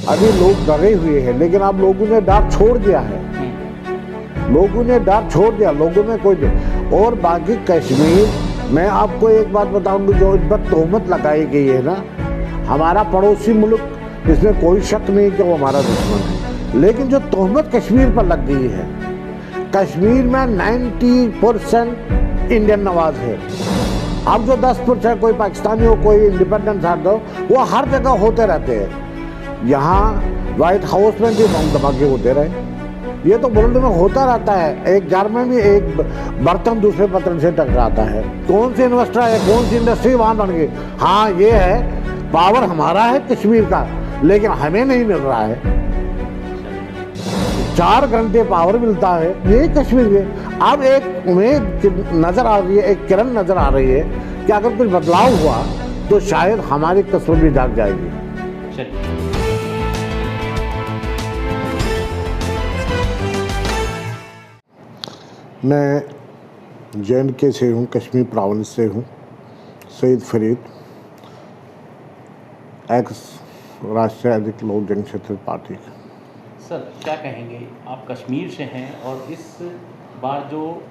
अभी लोग डरे हुए हैं, लेकिन अब लोगों ने डर छोड़ दिया है। लोगों ने डर छोड़ दिया, लोगों में कोई नहीं। और बाकी कश्मीर, मैं आपको एक बात बताऊंगी, जो इन पर तोहमत लगाई गई है ना, हमारा पड़ोसी मुल्क, इसमें कोई शक नहीं कि वो हमारा दुश्मन है, लेकिन जो तोहमत कश्मीर पर लग गई है, कश्मीर में 90% इंडियन नवाज है। अब जो 10% कोई पाकिस्तानी हो, कोई इंडिपेंडेंट हो, वो हर जगह होते रहते हैं। यहाँ व्हाइट हाउस में भी बम धमाके होते रहे, ये तो वर्ल्ड में होता रहता है। एक घर में भी एक बर्तन दूसरे बर्तन से टकराता है। कौन सी इन्वेस्टर है, कौन सी इंडस्ट्री वहाँ बन गई। हाँ, ये है, पावर हमारा है कश्मीर का, लेकिन हमें नहीं मिल रहा है। 4 घंटे पावर मिलता है, ये कश्मीर में। अब एक उम्मीद नजर आ रही है, एक किरण नजर आ रही है कि अगर कुछ बदलाव हुआ तो शायद हमारी किस्मत भी जाग जाएगी। मैं JNK से हूँ, कश्मीर प्रोविंस से हूँ, सईद फरीद, एक्स राष्ट्रीय अधिक लोक जनशक्ति पार्टी। सर, क्या कहेंगे, आप कश्मीर से हैं और इस बार जो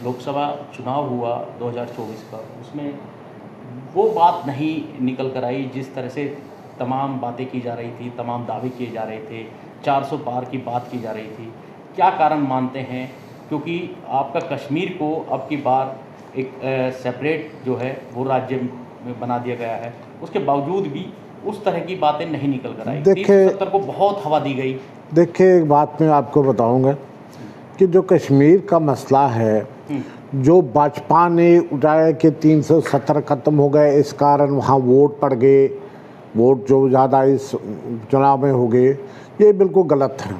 लोकसभा चुनाव हुआ 2024 का, उसमें वो बात नहीं निकल कर आई जिस तरह से तमाम बातें की जा रही थी, तमाम दावे किए जा रहे थे, 400 पार की बात की जा रही थी। क्या कारण मानते हैं? क्योंकि आपका कश्मीर को अब की बार एक सेपरेट जो है वो राज्य में बना दिया गया है, उसके बावजूद भी उस तरह की बातें नहीं निकल कर आई। 370 को बहुत हवा दी गई। देखिए, एक बात मैं आपको बताऊंगा कि जो कश्मीर का मसला है, जो भाजपा ने उठाया कि 370 ख़त्म हो गए, इस कारण वहाँ वोट पड़ गए, वोट जो ज़्यादा इस चुनाव में हो गए, ये बिल्कुल गलत है।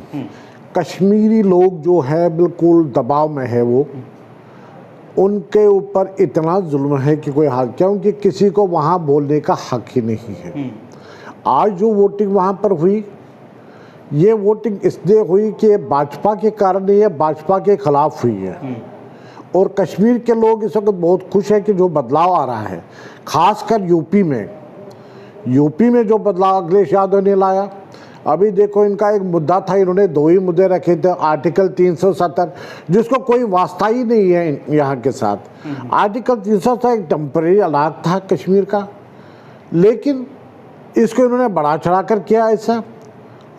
कश्मीरी लोग जो है बिल्कुल दबाव में है, वो उनके ऊपर इतना जुल्म है कि कोई हाल, क्योंकि किसी को वहाँ बोलने का हक ही नहीं है। आज जो वोटिंग वहाँ पर हुई, ये वोटिंग इसलिए हुई कि भाजपा के कारण नहीं है, भाजपा के खिलाफ हुई है। और कश्मीर के लोग इस वक्त बहुत खुश है कि जो बदलाव आ रहा है, खासकर यूपी में जो बदलाव अखिलेश यादव ने लाया। अभी देखो, इनका एक मुद्दा था, इन्होंने 2 ही मुद्दे रखे थे। आर्टिकल 370, जिसको कोई वास्ता ही नहीं है यहाँ के साथ। आर्टिकल 370 एक टेम्परेरी इलाका था कश्मीर का, लेकिन इसको इन्होंने बढ़ा चढ़ा कर किया ऐसा।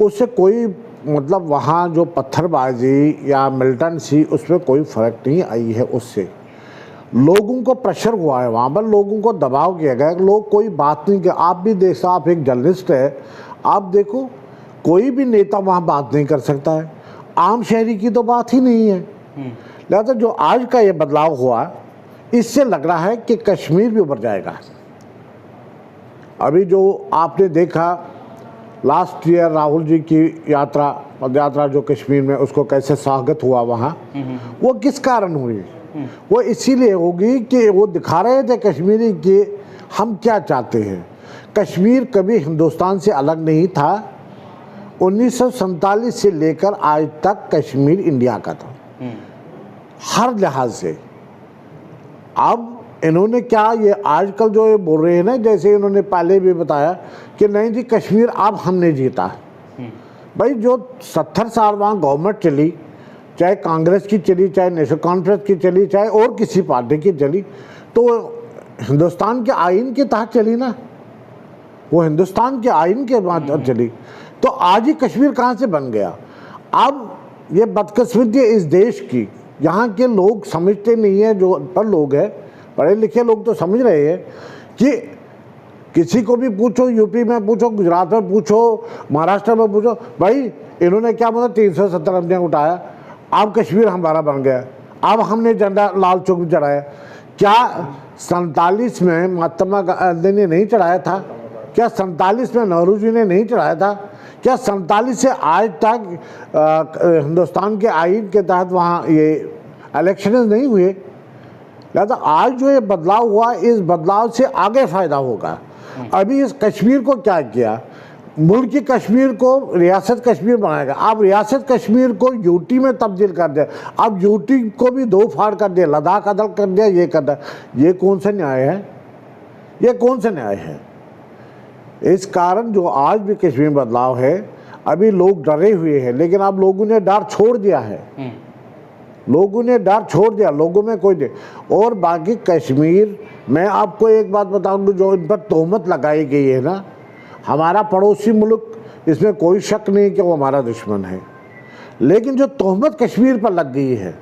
उससे कोई मतलब वहाँ जो पत्थरबाजी या मिलिटेंसी, उसमें कोई फ़र्क नहीं आई है। उससे लोगों को प्रेशर हुआ है, वहाँ पर लोगों को दबाव किया गया, लोग कोई बात नहीं किया। आप भी देख, आप एक जर्नलिस्ट है, आप देखो, कोई भी नेता वहाँ बात नहीं कर सकता है, आम शहरी की तो बात ही नहीं है। लिहाजा जो आज का ये बदलाव हुआ, इससे लग रहा है कि कश्मीर भी उभर जाएगा। अभी जो आपने देखा लास्ट ईयर राहुल जी की यात्रा, पद यात्रा जो कश्मीर में, उसको कैसे स्वागत हुआ वहाँ, वो किस कारण हुई? वो इसीलिए होगी कि वो दिखा रहे थे कश्मीरी कि हम क्या चाहते हैं। कश्मीर कभी हिंदुस्तान से अलग नहीं था। 1947 से लेकर आज तक कश्मीर इंडिया का था, हर लिहाज से। अब इन्होंने क्या, ये आजकल जो ये बोल रहे हैं ना, जैसे इन्होंने पहले भी बताया कि नहीं जी, कश्मीर अब हमने जीता। भाई, जो 70 साल वहाँ गवर्नमेंट चली, चाहे कांग्रेस की चली, चाहे नेशनल कॉन्फ्रेंस की चली, चाहे और किसी पार्टी की चली, तो हिंदुस्तान के आइन के तहत चली ना, वो हिंदुस्तान के आइन के बाद चली। तो आज ही कश्मीर कहाँ से बन गया? अब ये बदकिस्मती है इस देश की, यहाँ के लोग समझते नहीं है। जो पर लोग हैं, पढ़े लिखे लोग तो समझ रहे हैं कि किसी को भी पूछो, यूपी में पूछो, गुजरात में पूछो, महाराष्ट्र में पूछो, भाई इन्होंने क्या मतलब 370 हमने उठाया, अब कश्मीर हमारा बन गया, अब हमने झंडा लाल चौक में चढ़ाया। क्या 47 में महात्मा गांधी ने नहीं चढ़ाया था? क्या 47 में नेहरू जी ने नहीं चढ़ाया था? क्या 47 से आज तक हिंदुस्तान के आइन के तहत वहाँ ये इलेक्शन नहीं हुए? लिहाजा आज जो ये बदलाव हुआ, इस बदलाव से आगे फ़ायदा होगा। अभी इस कश्मीर को क्या किया, मुल्क की कश्मीर को रियासत कश्मीर बनाएगा। अब रियासत कश्मीर को यूटी में तब्दील कर दिया, अब यूटी को भी 2 फाड़ कर दिया, लद्दाख अलग कर दिया, ये कर दिया। ये कौन सा न्याय है? ये कौन सा न्याय है? इस कारण जो आज भी कश्मीर में बदलाव है, अभी लोग डरे हुए हैं, लेकिन अब लोगों ने डर छोड़ दिया है। लोगों ने डर छोड़ दिया, लोगों में कोई नहीं। और बाकी कश्मीर, मैं आपको एक बात बताऊं, जो इन पर तोहमत लगाई गई है ना, हमारा पड़ोसी मुल्क, इसमें कोई शक नहीं कि वो हमारा दुश्मन है, लेकिन जो तोहमत कश्मीर पर लग गई है,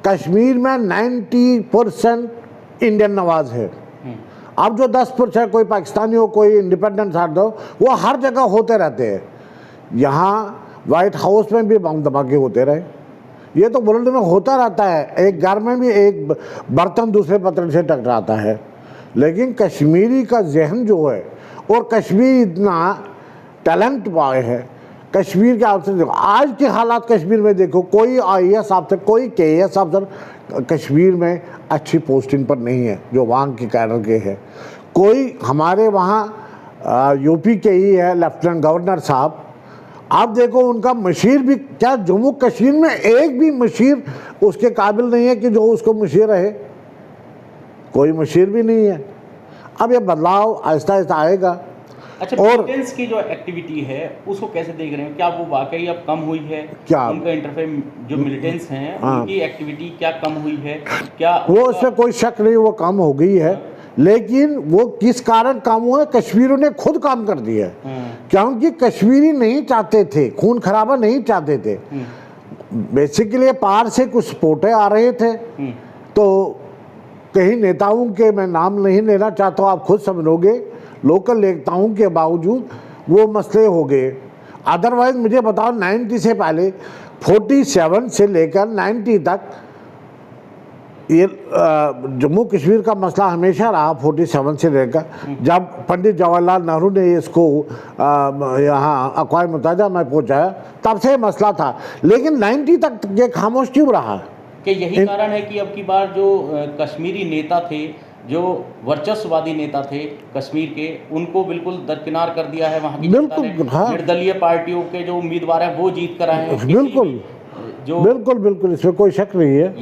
कश्मीर में 90% इंडियन नवाज है। अब जो 10% कोई पाकिस्तानी हो, कोई इंडिपेंडेंट साथ हो, वो हर जगह होते रहते हैं। यहाँ वाइट हाउस में भी बम धमाके होते रहे, ये तो वर्ल्ड में होता रहता है। एक घर में भी एक बर्तन दूसरे बर्तन से टकराता है, लेकिन कश्मीरी का जहन जो है, और कश्मीर इतना टैलेंट पाए है, कश्मीर के आपसे देखो, आज के हालात कश्मीर में देखो, कोई IAS अफसर, कोई KAS अफसर कश्मीर में अच्छी पोस्टिंग पर नहीं है जो वहाँ के कैडर के है। कोई हमारे वहाँ यूपी के ही है लेफ्टिनेंट गवर्नर साहब, आप देखो उनका मशीर भी, क्या जम्मू कश्मीर में एक भी मशीर उसके काबिल नहीं है कि जो उसको मशीर रहे, कोई मशीर भी नहीं है। अब ये बदलाव आहिस्ता आहिस्ता आएगा। अच्छा, और मिलिटेंट्स की जो एक्टिविटी है उसको कैसे देख रहे हैं? क्या वो वाकई अब कम हुई है? क्या उनका इंटरफेयर, जो मिलिटेंट्स हैं उनकी एक्टिविटी क्या कम हुई है? क्या वो, उसमें कोई शक नहीं, वो कम हो गई है, लेकिन वो किस कारण कम हुआ है, कश्मीरियों ने खुद काम कर दिया है। क्योंकि कश्मीरी नहीं चाहते थे, खून खराबा नहीं चाहते थे, बेसिकली पार से कुछ सपोर्टें आ रहे थे, तो कई नेताओं के मैं नाम नहीं लेना चाहता हूँ, आप खुद समझोगे, लोकल नेताओं के बावजूद वो मसले हो गए। अदरवाइज मुझे बताओ, 90 से पहले 47 से लेकर 90 तक ये जम्मू कश्मीर का मसला हमेशा रहा। 47 से लेकर जब पंडित जवाहरलाल नेहरू ने इसको यहाँ अक़वाम मुत्तहिदा में पहुँचाया, तब से मसला था, लेकिन 90 तक ये खामोश क्यों रहा? कि यही कारण है कि अब की बार जो कश्मीरी नेता थे, जो वर्चस्ववादी नेता थे कश्मीर के, उनको बिल्कुल दरकिनार कर दिया है वहाँ की जनता ने। निर्दलीय पार्टियों के जो उम्मीदवार हैं वो जीत कर आए हैं। बिल्कुल जो बिल्कुल इसमें कोई शक नहीं है।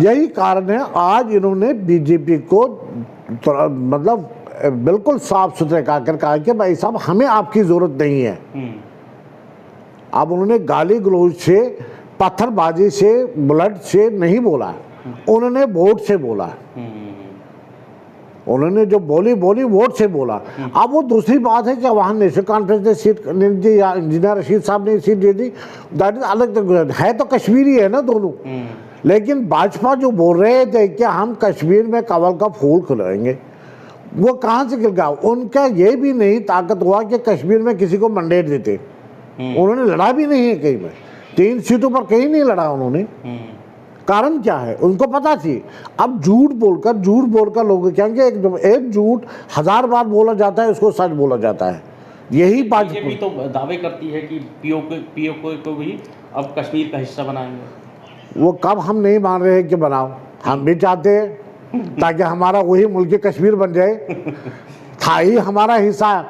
यही कारण है आज इन्होंने बीजेपी को मतलब बिल्कुल साफ सुथरे कहा कि भाई साहब, हमें आपकी जरूरत नहीं है। अब उन्होंने गाली गलौज से, पत्थरबाजी से, ब्लड से नहीं बोला, उन्होंने वोट से बोला। उन्होंने जो बोली वोट से बोला। अब वो दूसरी बात है कि वहाँ नेशनल कॉन्फ्रेंस ने सीट नहीं दी या इंजीनियर रशीद साहब ने seat they the, that is अलग है, तो कश्मीरी है ना दोनों। लेकिन भाजपा जो बोल रहे थे कि हम कश्मीर में कमल का फूल खिलाएंगे, वो कहाँ से खिल गया? उनका ये भी नहीं ताकत हुआ कि कश्मीर में किसी को मैंडेट देते। उन्होंने लड़ा भी नहीं है कहीं में, 3 सीटों पर कहीं नहीं लड़ा उन्होंने। कारण क्या है? उनको पता थी। अब झूठ बोलकर लोग, क्योंकि एक झूठ 1000 बार बोला जाता है, उसको सच बोला जाता है। यही बात बीजेपी तो दावे करती है कि पीओके को भी अब कश्मीर का हिस्सा बनाएंगे। वो कब हम नहीं मान रहे हैं कि बनाओ, हम भी चाहते हैं ताकि हमारा वही मुल्क कश्मीर बन जाए। था ही हमारा हिस्सा,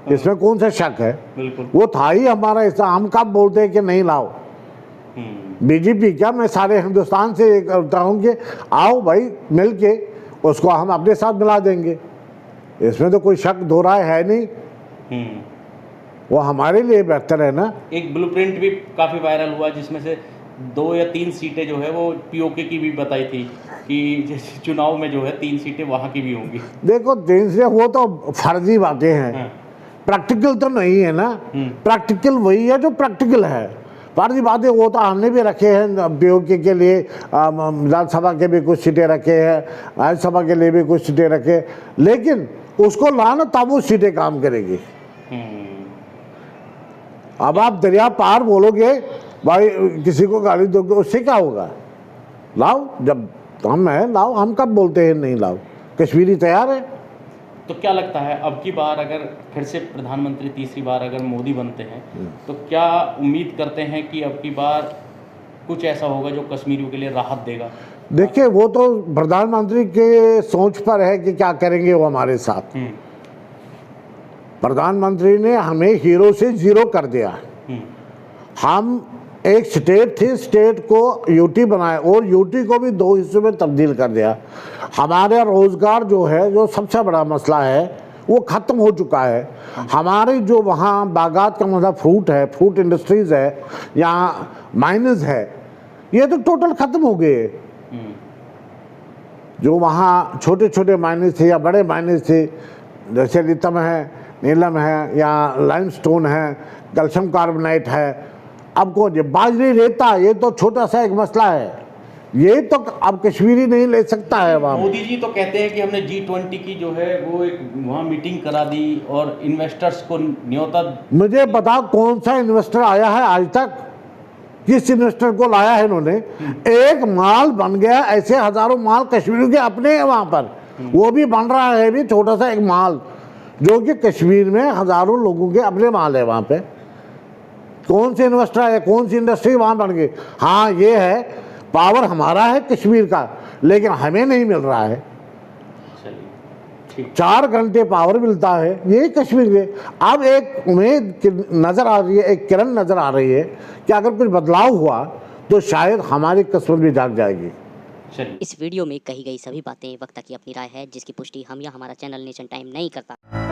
इसमें कौन सा शक है? बिल्कुल, वो था ही हमारा हिस्सा। हम कब बोलते हैं कि नहीं लाओ? बीजेपी क्या, मैं सारे हिंदुस्तान से ये करता हूँ कि आओ भाई मिल के उसको हम अपने साथ मिला देंगे, इसमें तो कोई शक दो राय है नहीं। वो हमारे लिए बेहतर है ना। एक ब्लूप्रिंट भी काफ़ी वायरल हुआ जिसमें से 2 या 3 सीटें जो है वो पीओके की भी बताई थी कि चुनाव में जो है 3 सीटें वहाँ की भी होंगी। देखो 3 से वो तो फर्जी बातें हैं, प्रैक्टिकल तो नहीं है ना। प्रैक्टिकल वही है जो प्रैक्टिकल है, फर्जी बातें वो तो हमने भी रखे हैं। पीओके के लिए विधानसभा के भी कुछ सीटें रखे हैं, राज्यसभा के लिए भी कुछ सीटें रखे, लेकिन उसको लाना तब वो सीटें काम करेगी। अब आप दरिया पार बोलोगे भाई, किसी को गाली दोगे, उससे क्या होगा? लाओ, जब हम हैं लाओ। हम कब बोलते हैं नहीं लाओ? कश्मीरी तैयार है। तो क्या लगता है अब की बार अगर फिर से प्रधानमंत्री तीसरी बार अगर मोदी बनते हैं तो क्या उम्मीद करते हैं कि अब की बार कुछ ऐसा होगा जो कश्मीरियों के लिए राहत देगा? देखिए, वो तो प्रधानमंत्री के सोच पर है कि क्या करेंगे वो हमारे साथ। प्रधानमंत्री ने हमें हीरो से जीरो कर दिया। हम एक स्टेट थी, स्टेट को यूटी बनाया और यूटी को भी 2 हिस्सों में तब्दील कर दिया। हमारा रोज़गार जो है, जो सबसे बड़ा मसला है, वो ख़त्म हो चुका है। हमारे जो वहाँ बागात का मतलब फ्रूट है, फ्रूट इंडस्ट्रीज़ है या माइनस है, ये तो टोटल ख़त्म हो गए। जो वहाँ छोटे छोटे माइनस थे या बड़े माइनस थे, जैसे लिथम है, नीलम है या लाइमस्टोन है, कैल्शियम कार्बोनेट है, अब कौन, ये बाजरी रेता, ये तो छोटा सा एक मसला है, ये तो अब कश्मीरी नहीं ले सकता है वहाँ। मोदी जी तो कहते हैं कि हमने G20 की जो है वो एक वहाँ मीटिंग करा दी और इन्वेस्टर्स को न्योता। मुझे बताओ कौन सा इन्वेस्टर आया है आज तक, किस इन्वेस्टर को लाया है इन्होंने? एक माल बन गया, ऐसे हजारों माल कश्मीर के अपने हैं वहाँ पर, वो भी बन रहा है भी छोटा सा एक माल, जो कि कश्मीर में हजारों लोगों के अपने माल है वहाँ पे। कौन से इन्वेस्टर है, कौन सी इंडस्ट्री वहाँ बन गई? हाँ ये है, पावर हमारा है कश्मीर का, लेकिन हमें नहीं मिल रहा है। 4 घंटे पावर मिलता है, ये कश्मीर में। अब एक उम्मीद नज़र आ रही है, एक किरण नज़र आ रही है कि अगर कुछ बदलाव हुआ तो शायद हमारी किस्मत भी जाग जाएगी। इस वीडियो में कही गई सभी बातें वक्ता की अपनी राय है, जिसकी पुष्टि हम या हमारा चैनल नेशन टाइम नहीं करता।